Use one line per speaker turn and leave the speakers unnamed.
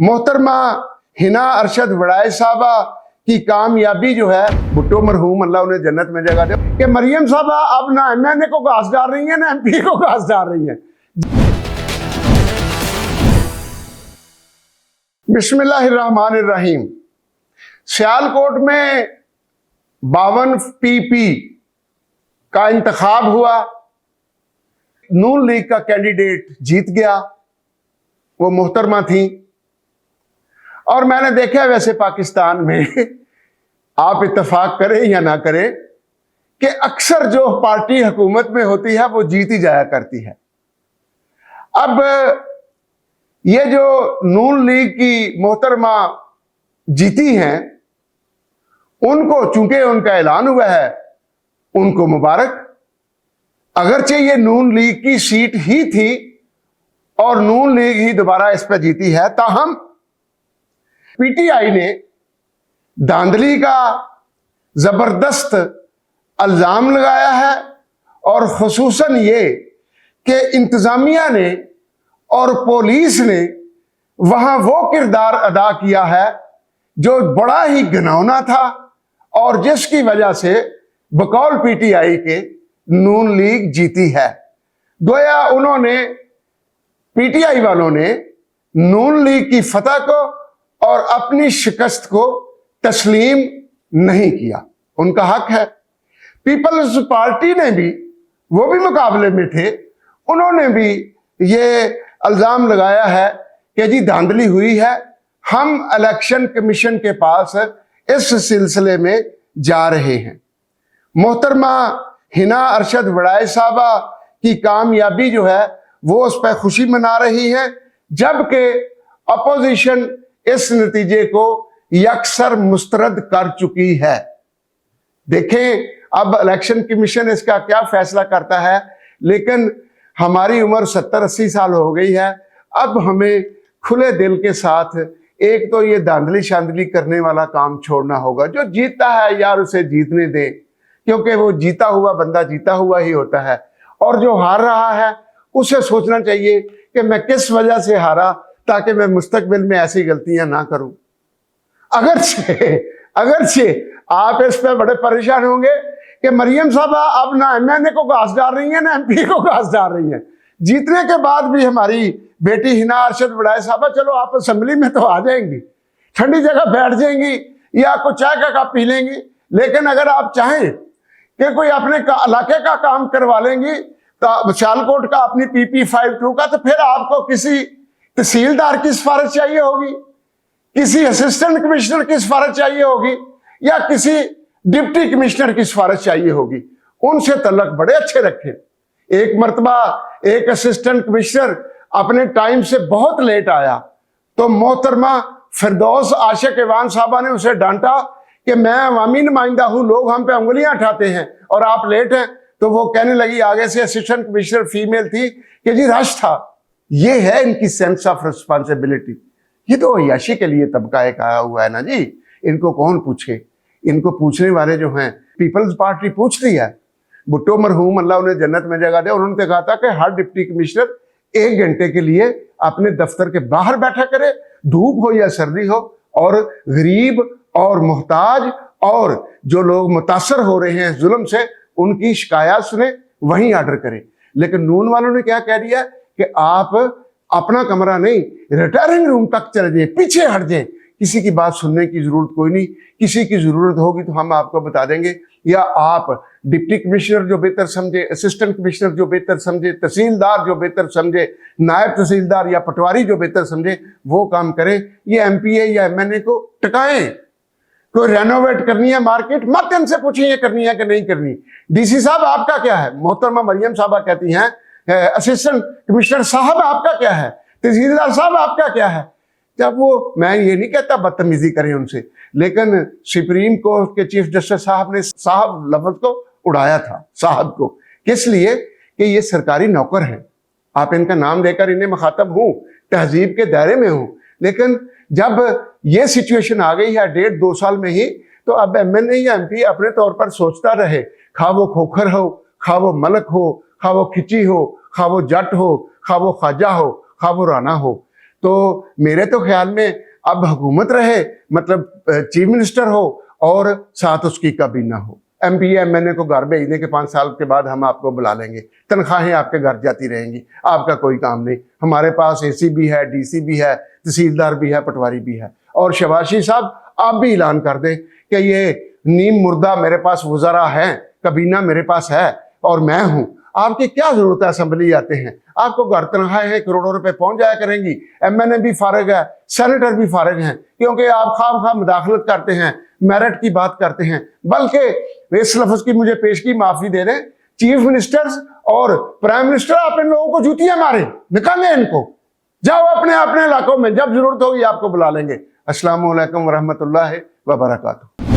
मोहतरमा हिना अरशद वड़ाई साहबा की कामयाबी जो है, भुट्टो मरहूम अल्लाह उन्हें जन्नत में जगह दे, कि मरियम साहबा अब ना एमएनए को घास डाल रही है ना एमपी को घास डाल रही है। बिस्मिल्लाहिर्रहमानिर्रहीम। सियालकोट में 52 PP का इंतखाब हुआ, नून लीग का कैंडिडेट जीत गया, वो मोहतरमा थी। और मैंने देखा वैसे पाकिस्तान में आप इत्तेफाक करें या ना करें कि अक्सर जो पार्टी हुकूमत में होती है वो जीत ही जाया करती है। अब ये जो नून लीग की मोहतरमा जीती हैं, उनको चूंकि उनका ऐलान हुआ है, उनको मुबारक। अगरचे ये नून लीग की सीट ही थी और नून लीग ही दोबारा इस पर जीती है, ताहम पीटीआई ने धांधली का जबरदस्त इल्जाम लगाया है और खुसूसन ये कि इंतजामिया ने और पुलिस ने वहां वो किरदार अदा किया है जो बड़ा ही घिनौना था और जिसकी वजह से बकौल पीटीआई के नून लीग जीती है। गोया उन्होंने, पीटीआई वालों ने नून लीग की फतह को और अपनी शिकस्त को तस्लीम नहीं किया, उनका हक है। पीपल्स पार्टी ने भी, वो भी मुकाबले में थे, उन्होंने भी ये इल्जाम लगाया है कि जी धांधली हुई है, हम इलेक्शन कमीशन के पास इस सिलसिले में जा रहे हैं। मोहतरमा हिना अरशद वड़ाई साहबा की कामयाबी जो है वो उस पर खुशी मना रही है, जबकि अपोजिशन इस नतीजे को यकसर मुस्तरद कर चुकी है। देखें अब इलेक्शन कमीशन इसका क्या फैसला करता है, लेकिन हमारी उम्र 70-80 साल हो गई है। अब हमें खुले दिल के साथ एक तो ये धांधली शांधली करने वाला काम छोड़ना होगा। जो जीतता है यार उसे जीतने दें, क्योंकि वो जीता हुआ बंदा जीता हुआ ही होता है, और जो हार रहा है उसे सोचना चाहिए कि मैं किस वजह से हारा, ताकि मैं मुस्तकबिल में ऐसी गलतियां ना करूं। अगरचे आप इस पे बड़े परेशान होंगे कि मरियम साहबा अब ना एमएनए को घास डाल रही है ना एमपी को घास डाल रही है। जीतने के बाद भी हमारी बेटी हिना अरशद वड़ाई साहबा, चलो आप असेंबली में तो आ जाएंगी, ठंडी जगह बैठ जाएंगी या कुछ चाय का कप पी लेंगी, लेकिन अगर आप चाहें कि कोई अपने इलाके का काम करवा लेंगी, तो सियालकोट का अपनी PP 52 का, तो फिर आपको किसी तहसीलदार की सिफारिश चाहिए होगी, किसी असिस्टेंट कमिश्नर की सिफारिश चाहिए होगी, या किसी डिप्टी कमिश्नर की सिफारिश चाहिए होगी। उनसे तल्लक बड़े अच्छे रखे। एक मर्तबा एक असिस्टेंट कमिश्नर अपने टाइम से बहुत लेट आया, तो मोहतरमा फिरदौस आशिक ईवान साहबा ने उसे डांटा कि मैं अवामी नुमाइंदा हूं, लोग हम पे उंगलियां उठाते हैं और आप लेट हैं। तो वो कहने लगी, आगे से असिस्टेंट कमिश्नर फीमेल थी, कि जी रश था। ये है इनकी सेंस ऑफ रिस्पॉन्सिबिलिटी। ये तो अय्याशी के लिए तबका एक आया हुआ है ना जी, इनको कौन पूछे। इनको पूछने वाले जो हैं पीपल्स पार्टी पूछ रही है। भुट्टो मरहूम अल्लाह उन्हें जन्नत में जगह दे, उन्होंने कहा था कि हर डिप्टी कमिश्नर 1 घंटे के लिए अपने दफ्तर के बाहर बैठा करे, धूप हो या सर्दी हो, और गरीब और मोहताज और जो लोग मुतासर हो रहे हैं जुल्म से, उनकी शिकायत सुने, वहीं ऑर्डर करें। लेकिन नून वालों ने क्या कह दिया कि आप अपना कमरा नहीं, रिटायरिंग रूम तक चले जाए, पीछे हट जाए, किसी की बात सुनने की जरूरत कोई नहीं। किसी की जरूरत होगी तो हम आपको बता देंगे, या आप डिप्टी कमिश्नर जो बेहतर समझे, असिस्टेंट कमिश्नर जो बेहतर समझे, तहसीलदार जो बेहतर समझे, नायब तहसीलदार या पटवारी जो बेहतर समझे, वो काम करें। ये MPA या MNA को टकाएं। कोई रेनोवेट करनी है मार्केट, मत इनसे पूछिए ये करनी है कि नहीं करनी। DC साहब आपका क्या है? मोहतरमा मरियम साहबा कहती हैं, असिस्टेंट कमिश्नर साहब आपका क्या है, तहसीलदार साहब आपका क्या है। जब वो, मैं ये नहीं कहता बदतमीजी करें उनसे, लेकिन सुप्रीम कोर्ट के चीफ जस्टिस साहब ने साहब लफ्ज को उड़ाया था, साहब को, किस लिए कि ये सरकारी नौकर हैं। आप इनका नाम देकर इन्हें मुखातब हूं, तहजीब के दायरे में हूं, लेकिन जब ये सिचुएशन आ गई है 1.5-2 साल में ही, तो अब MNA या MP अपने तौर पर सोचता रहे, खा वो खोखर हो, खा वो मलक हो, खा वो खिची हो, खा वो जट हो, खा वो ख्वाजा हो, खा वो राना हो। तो मेरे तो ख्याल में अब हुकूमत रहे, मतलब चीफ मिनिस्टर हो और साथ उसकी काबीना हो। MP MNA को घर भेजने के 5 साल के बाद हम आपको बुला लेंगे, तनख्वाहें आपके घर जाती रहेंगी, आपका कोई काम नहीं। हमारे पास AC भी है, DC भी है, तहसीलदार भी है, पटवारी भी है। और शबाशी साहब आप भी ऐलान कर दें कि ये नीम मुर्दा मेरे पास वज़रा हैं, काबीना मेरे पास है और मैं हूं। आपकी क्या जरूरत है, असेंबली आते हैं, आपको घर तनख्वाहें करोड़ों रुपए पहुंच जाया करेंगी। MNA भी फारिग है, सेनेटर भी फारिग हैं, क्योंकि आप खाम मुदाखलत करते हैं, मेरिट की बात करते हैं। बल्कि इस लफ्ज की मुझे पेशगी माफी दे दें, चीफ मिनिस्टर्स और प्राइम मिनिस्टर आप इन लोगों को जूतियां मारें, निकालें इनको, जाओ अपने अपने इलाकों में, जब जरूरत होगी आपको बुला लेंगे। अस्सलाम वालेकुम व रहमतुल्लाहि व बरकातुहू।